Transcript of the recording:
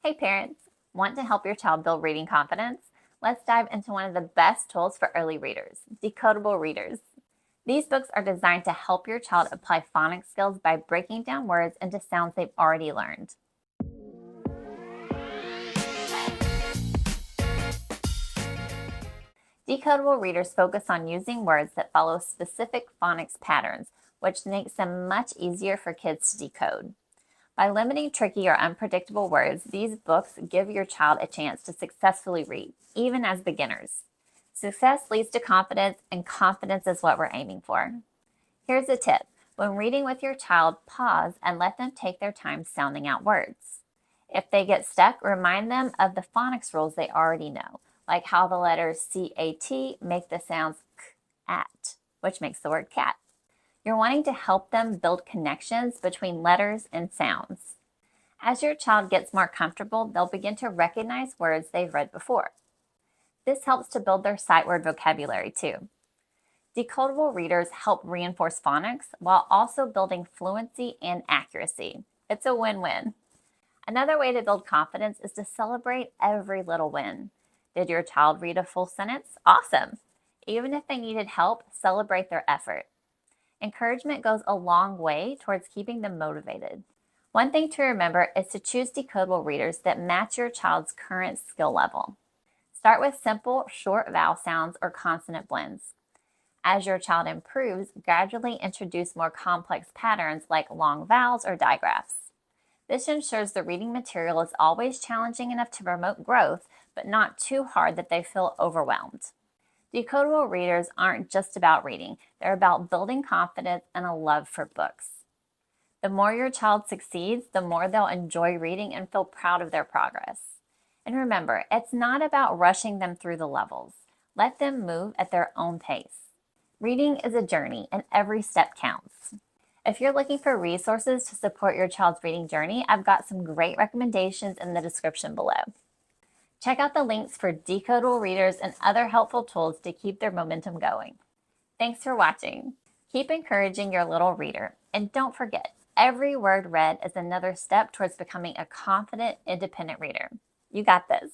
Hey parents, want to help your child build reading confidence? Let's dive into one of the best tools for early readers, decodable readers. These books are designed to help your child apply phonics skills by breaking down words into sounds they've already learned. Decodable readers focus on using words that follow specific phonics patterns, which makes them much easier for kids to decode. By limiting tricky or unpredictable words, these books give your child a chance to successfully read, even as beginners. Success leads to confidence, and confidence is what we're aiming for. Here's a tip. When reading with your child, pause and let them take their time sounding out words. If they get stuck, remind them of the phonics rules they already know, like how the letters CAT make the sounds k, at, which makes the word cat. You're wanting to help them build connections between letters and sounds. As your child gets more comfortable, they'll begin to recognize words they've read before. This helps to build their sight word vocabulary too. Decodable readers help reinforce phonics while also building fluency and accuracy. It's a win-win. Another way to build confidence is to celebrate every little win. Did your child read a full sentence? Awesome! Even if they needed help, celebrate their effort. Encouragement goes a long way towards keeping them motivated. One thing to remember is to choose decodable readers that match your child's current skill level. Start with simple, short vowel sounds or consonant blends. As your child improves, gradually introduce more complex patterns like long vowels or digraphs. This ensures the reading material is always challenging enough to promote growth, but not too hard that they feel overwhelmed. Decodable readers aren't just about reading, they're about building confidence and a love for books. The more your child succeeds, the more they'll enjoy reading and feel proud of their progress. And remember, it's not about rushing them through the levels. Let them move at their own pace. Reading is a journey, and every step counts. If you're looking for resources to support your child's reading journey, I've got some great recommendations in the description below. Check out the links for decodable readers and other helpful tools to keep their momentum going. Thanks for watching. Keep encouraging your little reader, and don't forget, every word read is another step towards becoming a confident, independent reader. You got this.